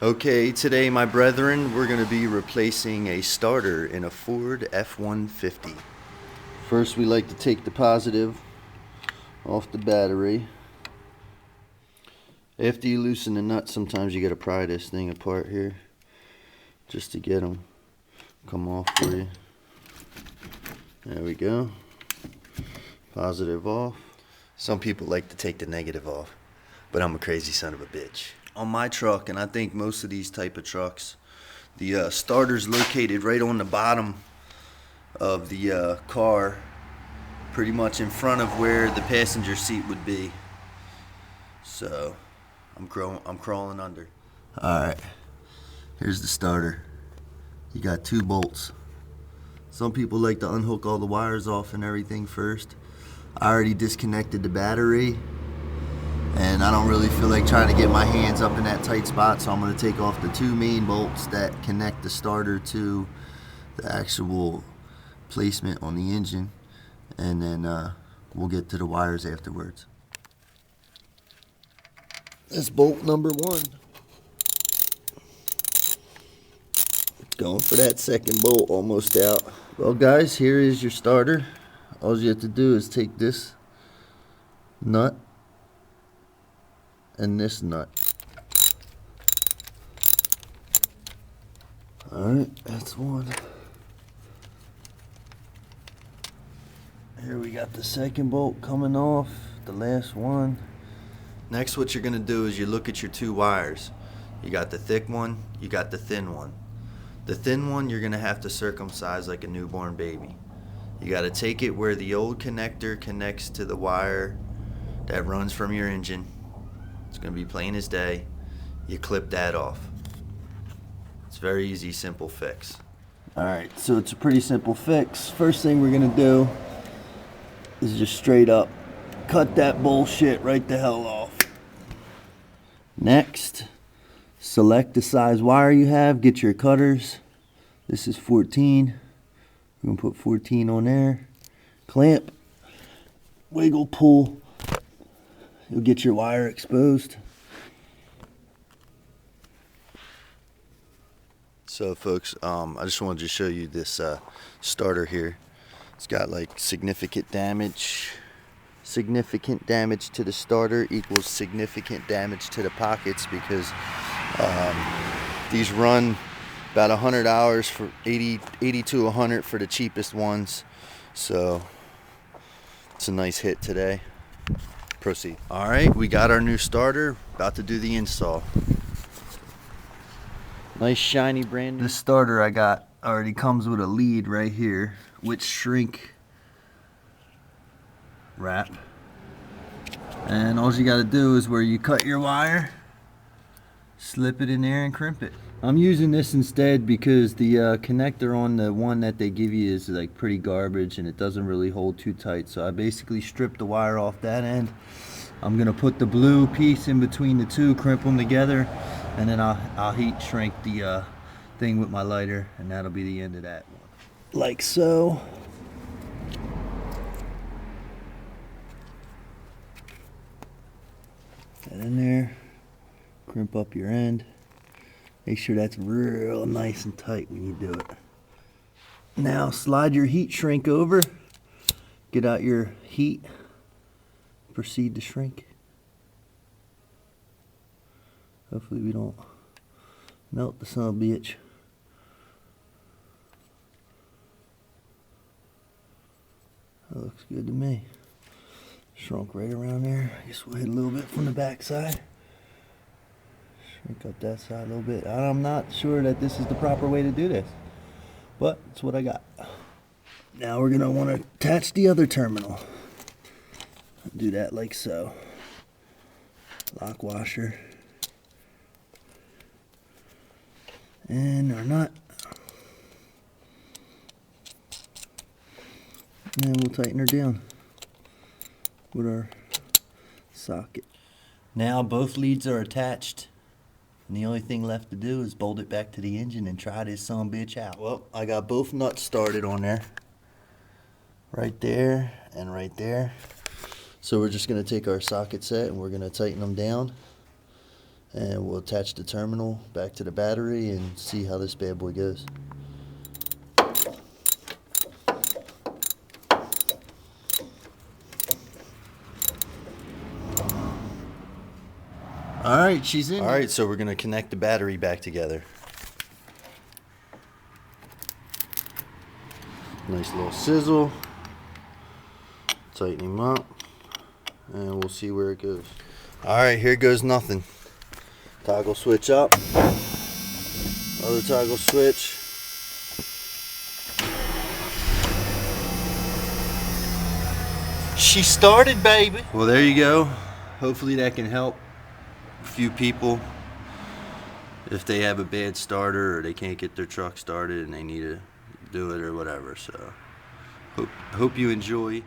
Okay, today, my brethren, we're going to be replacing a starter in a Ford F150. First, we like to take the positive off the battery. After you loosen the nut, sometimes you got to pry this thing apart here just to get them come off for you. There we go. Positive off. Some people like to take the negative off, but I'm a crazy son of a bitch. On my truck, and I think most of these type of trucks, the starter's located right on the bottom of the car, pretty much in front of where the passenger seat would be. So I'm crawling under. Alright, here's the starter. You got 2 bolts. Some people like to unhook all the wires off and everything first. I already disconnected the battery, and I don't really feel like trying to get my hands up in that tight spot, so I'm going to take off the 2 main bolts that connect the starter to the actual placement on the engine, and then we'll get to the wires afterwards. That's bolt number 1. Going for that second bolt, almost out. Well guys, here is your starter. All you have to do is take this nut and this nut. Alright, that's one. Here we got the second bolt coming off, the last one. Next, what you're going to do is you look at your 2 wires. You got the thick one, you got the thin one. The thin one you're going to have to circumcise like a newborn baby. You got to take it where the old connector connects to the wire that runs from your engine. It's going to be plain as day. You clip that off. It's a very easy, simple fix. Alright, so it's a pretty simple fix. First thing we're going to do is just straight up cut that bullshit right the hell off. Next, select the size wire you have, get your cutters. This is 14. We're going to put 14 on there. Clamp, wiggle, pull. You'll get your wire exposed. So folks, I just wanted to show you this starter here. It's got like significant damage. Significant damage to the starter equals significant damage to the pockets, because these run about 100 hours for 80 to 100 for the cheapest ones. So it's a nice hit today. Proceed. Alright, we got our new starter, about to do the install. Nice shiny brand new. This starter I got already comes with a lead right here with shrink wrap, and all you got to do is where you cut your wire, slip it in there and crimp it. I'm using this instead because the connector on the one that they give you is like pretty garbage and it doesn't really hold too tight, so I basically stripped the wire off that end. I'm gonna put the blue piece in between the 2, crimp them together, and then I'll heat shrink the thing with my lighter, and that'll be the end of that one. Like so. That in there, crimp up your end. Make sure that's real nice and tight when you do it. Now slide your heat shrink over, get out your heat, proceed to shrink. Hopefully we don't melt the son of a bitch. That looks good to me. Shrunk right around there. I guess we'll hit a little bit from the back side. Shrink up that side a little bit. I'm not sure that this is the proper way to do this, but it's what I got. Now we're going to want to attach the other terminal. Do that like so. Lock washer. And our nut. And we'll tighten her down with our socket. Now both leads are attached, and the only thing left to do is bolt it back to the engine and try this sumbitch out. Well, I got both nuts started on there, right there and right there. So we're just going to take our socket set and we're going to tighten them down And we'll attach the terminal back to the battery and see how this bad boy goes. Alright, she's in. Alright, so we're going to connect the battery back together. Nice little sizzle. Tighten him up. And we'll see where it goes. Alright, here goes nothing. Toggle switch up. Other toggle switch. She started, baby. Well, there you go. Hopefully that can help a few people if they have a bad starter or they can't get their truck started and they need to do it or whatever. So hope you enjoy.